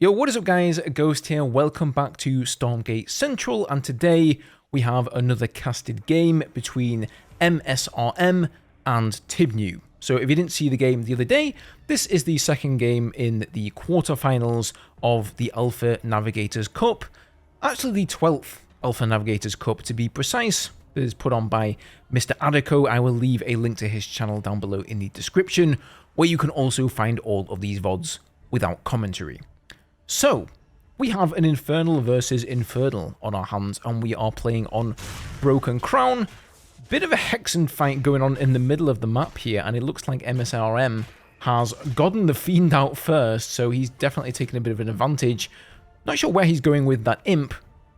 Yo, what is up guys, Ghost here, welcome back to Stormgate Central, and today we have another casted game between msrm and tibnew. So if you didn't see the game the other day, this is the second game in the quarterfinals of the Alpha Navigators Cup. Actually the 12th Alpha Navigators Cup to be precise. It is put on by Mr. Adiko. I will leave a link to his channel down below in the description, where you can also find all of these VODs without commentary. So, we have an Infernal versus Infernal on our hands, and we are playing on Broken Crown. Bit of a Hexen fight going on in the middle of the map here, and it looks like msrm has gotten the Fiend out first, so he's definitely taken a bit of an advantage. Not sure where he's going with that Imp,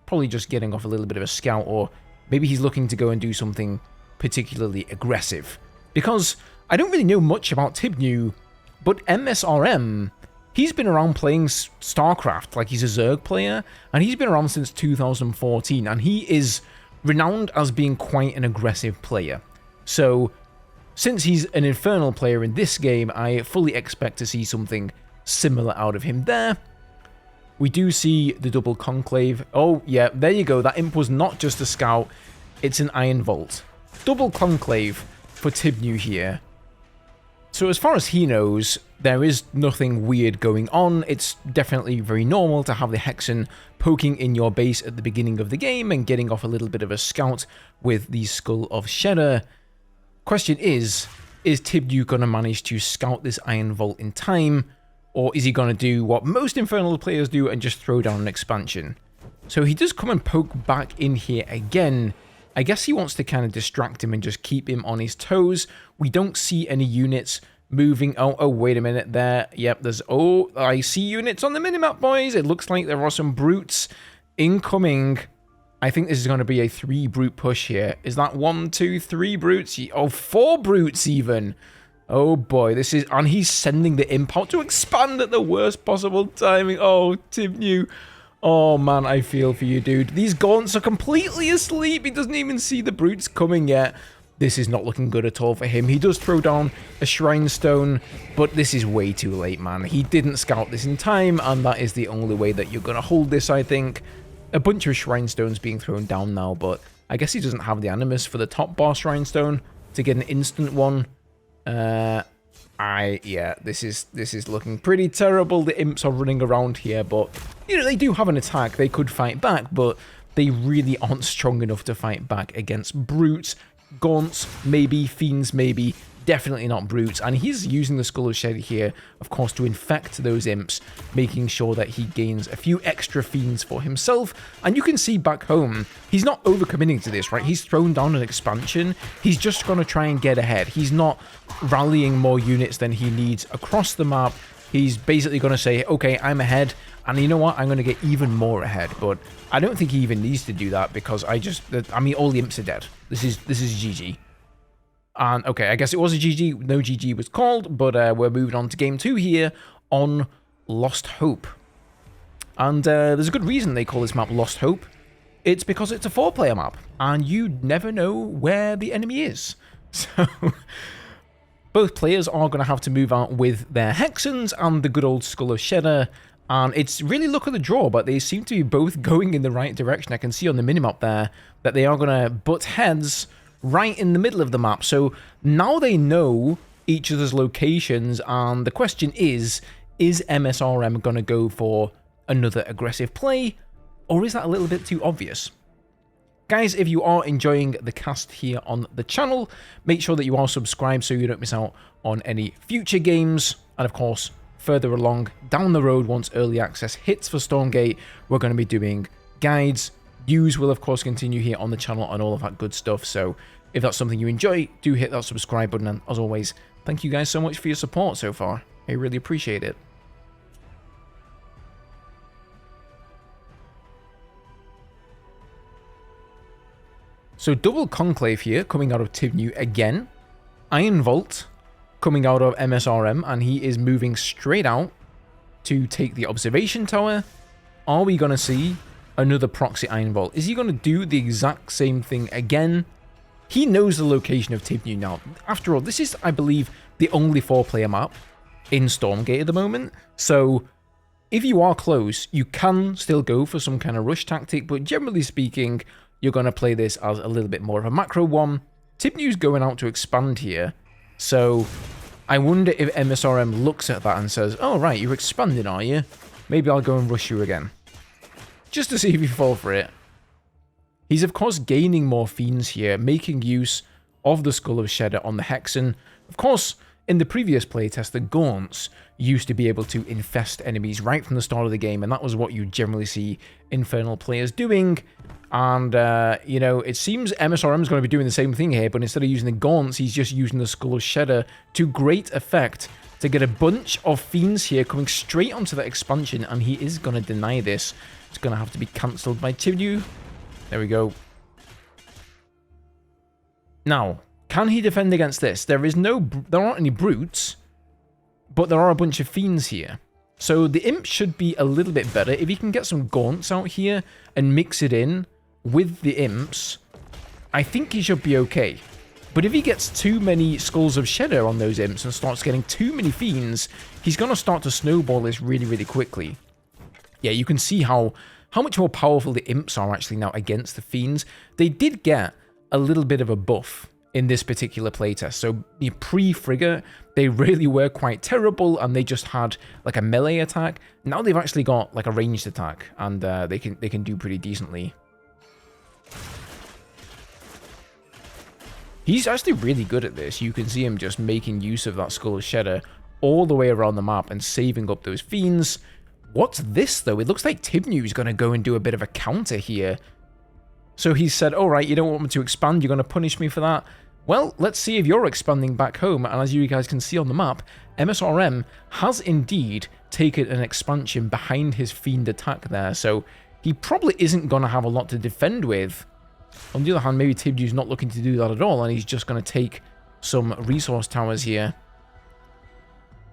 probably just getting off a little bit of a scout, or maybe he's looking to go and do something particularly aggressive. Because I don't really know much about tibnew, but msrm... he's been around playing StarCraft, like he's a Zerg player, and he's been around since 2014, and he is renowned as being quite an aggressive player. So, since he's an Infernal player in this game, I fully expect to see something similar out of him there. We do see the double conclave. Oh, yeah, there you go. That Imp was not just a scout, it's an Iron Vault. Double conclave for tibnew here. So as far as he knows, there is nothing weird going on. It's definitely very normal to have the Hexen poking in your base at the beginning of the game and getting off a little bit of a scout with the Skull of Shedder. Question is tibnew going to manage to scout this Iron Vault in time, or is he going to do what most Infernal players do and just throw down an expansion? So he does come and poke back in here again. I guess he wants to kind of distract him and just keep him on his toes. We don't see any units moving. Oh, wait a minute there. Yep, there's... oh, I see units on the minimap, boys. It looks like there are some brutes incoming. I think this is going to be a 3 brute push here. Is that 1, 2, 3 brutes? Oh, 4 brutes even. Oh boy, this is... and he's sending the Imp out to expand at the worst possible timing. Oh, tibnew. Oh man, I feel for you, dude. These gaunts are completely asleep. He doesn't even see the brutes coming yet. This is not looking good at all for him. He does throw down a Shrine Stone, but this is way too late, man. He didn't scout this in time, and that is the only way that you're going to hold this, I think. A bunch of Shrine Stones being thrown down now, but I guess he doesn't have the Animus for the top bar Shrine Stone to get an instant one. Yeah, this is looking pretty terrible. The Imps are running around here, but you know, they do have an attack. They could fight back, but they really aren't strong enough to fight back against brutes. Gaunts, maybe. Fiends, maybe. Definitely not brutes. And he's using the Skull of Shedder here, of course, to infect those Imps, making sure that he gains a few extra Fiends for himself. And you can see back home, he's not overcommitting to this, right? He's thrown down an expansion. He's just going to try and get ahead. He's not rallying more units than he needs across the map. He's basically going to say, okay, I'm ahead, and you know what? I'm going to get even more ahead. But I don't think he even needs to do that, because I mean, all the Imps are dead. This is GG. And okay, I guess it was a GG. No GG was called, but we're moving on to game 2 here on Lost Hope. And there's a good reason they call this map Lost Hope. It's because it's a 4-player map, and you never know where the enemy is. So both players are going to have to move out with their Hexens and the good old Skull of Shedder. And it's really luck of the draw, but they seem to be both going in the right direction. I can see on the minimap there that they are going to butt heads right in the middle of the map. So now they know each other's locations, and the question is msrm going to go for another aggressive play, or is that a little bit too obvious? Guys, if you are enjoying the cast here on the channel, make sure that you are subscribed so you don't miss out on any future games. And of course, further along down the road, once early access hits for Stormgate, we're going to be doing guides. News will of course continue here on the channel and all of that good stuff. So if that's something you enjoy, do hit that subscribe button, and as always, thank you guys so much for your support so far. I really appreciate it. So double conclave here coming out of tibnew again. Iron Vault coming out of msrm, and he is moving straight out to take the observation tower. Are we going to see another proxy Iron Vault? Is he going to do the exact same thing again? He knows the location of tibnew now. After all, this is, I believe, the only 4-player map in Stormgate at the moment. So if you are close, you can still go for some kind of rush tactic, but generally speaking, you're going to play this as a little bit more of a macro one. Tibnew's going out to expand here, so I wonder if msrm looks at that and says, oh right, you're expanding, are you? Maybe I'll go and rush you again. Just to see if you fall for it. He's of course gaining more fiends here, making use of the Skull of Shedder on the Hexen. Of course, in the previous playtest, the Gaunts used to be able to infest enemies right from the start of the game, and that was what you generally see Infernal players doing. And, you know, it seems msrm is going to be doing the same thing here, but instead of using the Gaunts, he's just using the Skull of Shedder to great effect to get a bunch of fiends here coming straight onto that expansion, and he is going to deny this. It's going to have to be cancelled by tibnew. There we go. Now, can he defend against this? There aren't any brutes, but there are a bunch of fiends here. So the imp should be a little bit better. If he can get some gaunts out here and mix it in with the imps, I think he should be okay. But if he gets too many Skulls of Shedder on those imps and starts getting too many fiends, he's going to start to snowball this really, really quickly. Yeah, you can see how much more powerful the imps are actually now against the fiends. They did get a little bit of a buff in this particular playtest. So pre-Frigga, they really were quite terrible, and they just had like a melee attack. Now they've actually got like a ranged attack, and they can do pretty decently. He's actually really good at this. You can see him just making use of that Skull of Shedder all the way around the map and saving up those fiends. What's this, though? It looks like tibnew is going to go and do a bit of a counter here. So he said, all right, you don't want me to expand, you're going to punish me for that. Well, let's see if you're expanding back home. And as you guys can see on the map, msrm has indeed taken an expansion behind his fiend attack there. So he probably isn't going to have a lot to defend with. On the other hand, maybe tibnew's not looking to do that at all, and he's just going to take some resource towers here.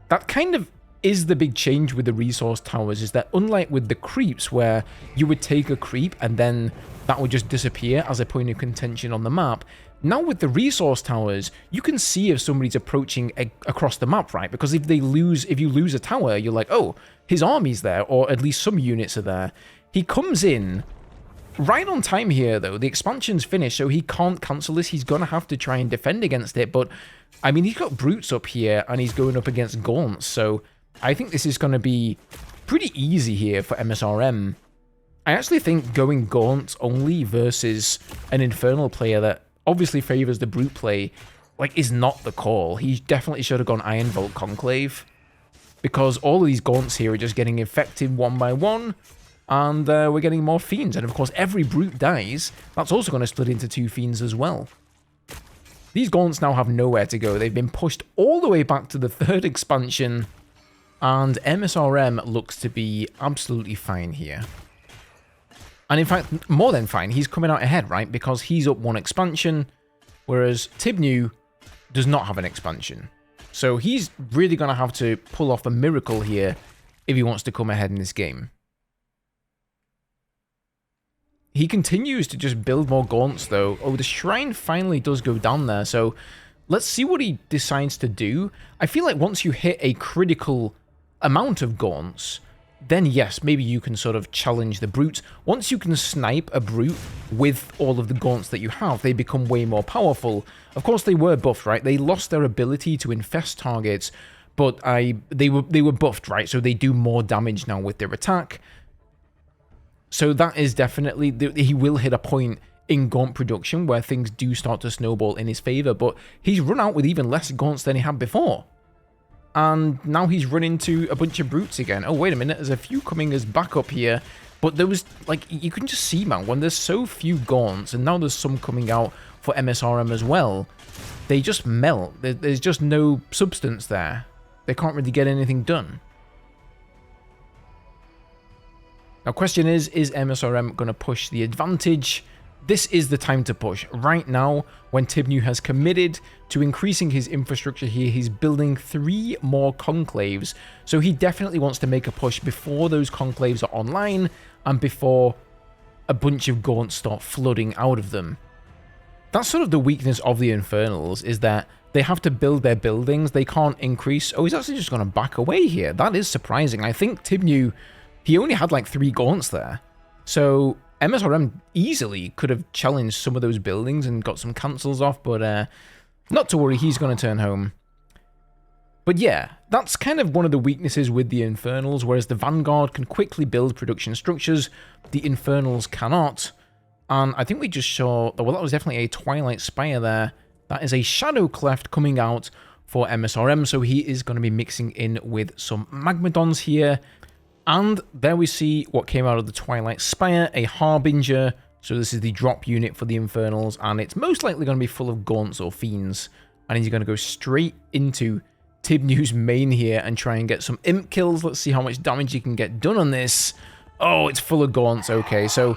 That kind of is the big change with the resource towers, is that unlike with the creeps, where you would take a creep and then that would just disappear as a point of contention on the map, now with the resource towers, you can see if somebody's approaching across the map, right? Because if you lose a tower, you're like, oh, his army's there, or at least some units are there. He comes in right on time here, though. The expansion's finished, so he can't cancel this. He's going to have to try and defend against it, but, I mean, he's got brutes up here, and he's going up against gaunts, so I think this is going to be pretty easy here for msrm. I actually think going gaunt only versus an infernal player that obviously favors the brute play, like, is not the call. He definitely should have gone Iron Vault Conclave, because all of these gaunts here are just getting infected one by one, and we're getting more fiends. And of course, every brute dies. That's also going to split into 2 fiends as well. These gaunts now have nowhere to go. They've been pushed all the way back to the 3rd expansion, and msrm looks to be absolutely fine here. And in fact, more than fine. He's coming out ahead, right? Because he's up 1 expansion, whereas tibnew does not have an expansion. So he's really going to have to pull off a miracle here if he wants to come ahead in this game. He continues to just build more gaunts, though. Oh, the shrine finally does go down there, so let's see what he decides to do. I feel like once you hit a critical amount of gaunts, then yes, maybe you can sort of challenge the brutes. Once you can snipe a brute with all of the gaunts that you have, they become way more powerful. Of course, they were buffed, right? They lost their ability to infest targets, but they were buffed, right? So they do more damage now with their attack. So that is definitely, he will hit a point in gaunt production where things do start to snowball in his favor, but he's run out with even less gaunts than he had before. And now he's run into a bunch of brutes again. Oh, wait a minute, there's a few coming as backup here, but there was, like, you can just see, man, when there's so few gaunts, and now there's some coming out for msrm as well, they just melt. There's just no substance there. They can't really get anything done. Now, question is msrm going to push the advantage? This is the time to push. Right now, when tibnew has committed to increasing his infrastructure here, he's building 3 more conclaves. So he definitely wants to make a push before those conclaves are online and before a bunch of gaunts start flooding out of them. That's sort of the weakness of the Infernals, is that they have to build their buildings. They can't increase. Oh, he's actually just going to back away here. That is surprising. I think tibnew, he only had like 3 gaunts there. So msrm easily could have challenged some of those buildings and got some cancels off, but not to worry, he's going to turn home. But yeah, that's kind of one of the weaknesses with the Infernals, whereas the Vanguard can quickly build production structures, the Infernals cannot. And I think we just saw, well, that was definitely a Twilight Spire there. That is a Shadow Cleft coming out for msrm, so he is going to be mixing in with some Magmadons here. And there we see what came out of the Twilight Spire, a Harbinger. So this is the drop unit for the Infernals, and it's most likely going to be full of Gaunts or Fiends. And he's going to go straight into tibnew's main here and try and get some imp kills. Let's see how much damage he can get done on this. Oh, it's full of Gaunts. Okay, so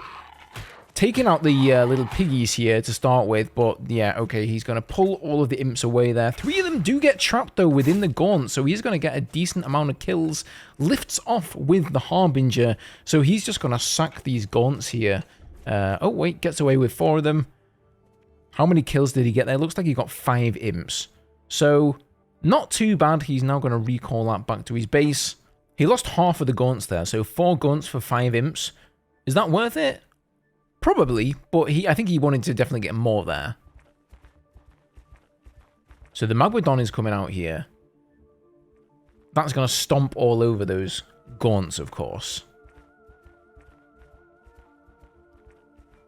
taking out the little piggies here to start with, but yeah, okay, he's going to pull all of the imps away there. 3 of them do get trapped, though, within the Gaunt, so he's going to get a decent amount of kills. Lifts off with the Harbinger, so he's just going to sack these Gaunts here. Oh, wait, gets away with 4 of them. How many kills did he get there? Looks like he got 5 imps. So, not too bad. He's now going to recall that back to his base. He lost half of the Gaunts there, so 4 Gaunts for 5 imps. Is that worth it? Probably, but I think he wanted to definitely get more there. So the Magmadon is coming out here. That's going to stomp all over those Gaunts, of course.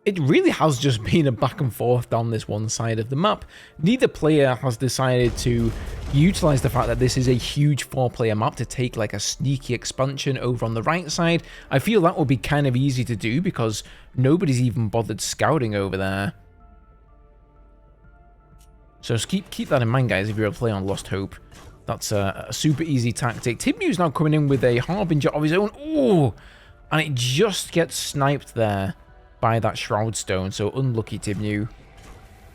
It really has just been a back and forth down this one side of the map. Neither player has decided to utilize the fact that this is a huge 4-player map to take like a sneaky expansion over on the right side. I feel that would be kind of easy to do because nobody's even bothered scouting over there. So just keep that in mind, guys, if you're a player on Lost Hope. That's a super easy tactic. tibnew's now coming in with a Harbinger of his own. Oh, and it just gets sniped there by that Shroud Stone, so unlucky tibnew.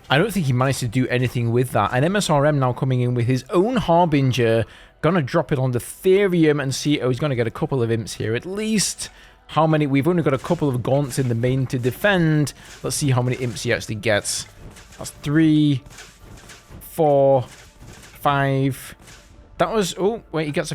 I don't think he managed to do anything with that. And msrm now coming in with his own Harbinger, gonna drop it on the Therium and see, oh, he's gonna get a couple of imps here at least. How many? We've only got a couple of Gaunts in the main to defend. Let's see how many imps he actually gets. That's 3, 4, 5. That was, oh, wait, he gets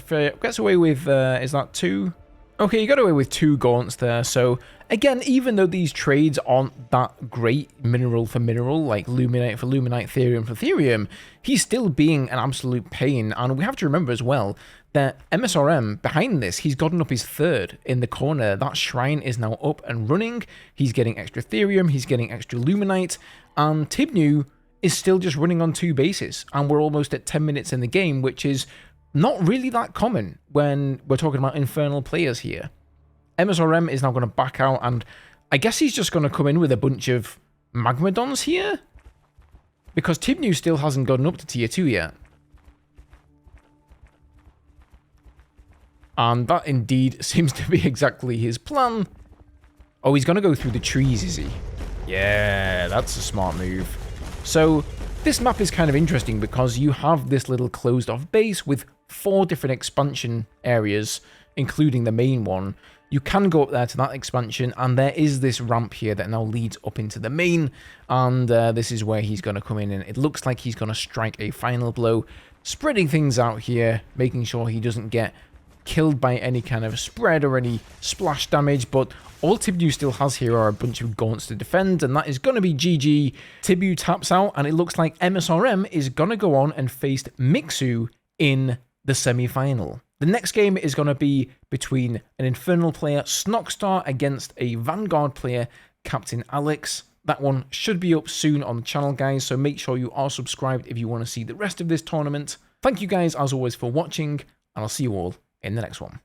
away with, is that 2? Okay, he got away with 2 Gaunts there, so again, even though these trades aren't that great mineral for mineral, like Luminite for Luminite, Therium for Therium, he's still being an absolute pain, and we have to remember as well that msrm, behind this, he's gotten up his 3rd in the corner. That shrine is now up and running, he's getting extra Therium, he's getting extra Luminite, and tibnew is still just running on 2 bases, and we're almost at 10 minutes in the game, which is not really that common when we're talking about Infernal players here. msrm is now going to back out, and I guess he's just going to come in with a bunch of Magmadons here? Because tibnew still hasn't gotten up to tier 2 yet. And that indeed seems to be exactly his plan. Oh, he's going to go through the trees, is he? Yeah, that's a smart move. So this map is kind of interesting because you have this little closed off base with 4 different expansion areas, including the main one. You can go up there to that expansion, and there is this ramp here that now leads up into the main, and this is where he's going to come in, and it looks like he's going to strike a final blow, spreading things out here, making sure he doesn't get killed by any kind of spread or any splash damage, but all tibnew still has here are a bunch of Gaunts to defend, and that is going to be GG. tibnew taps out, and it looks like msrm is going to go on and face Mixu in the semi-final. The next game is going to be between an Infernal player, Snockstar, against a Vanguard player, Captain Alex. That one should be up soon on the channel, guys, so make sure you are subscribed if you want to see the rest of this tournament. Thank you guys, as always, for watching, and I'll see you all in the next one.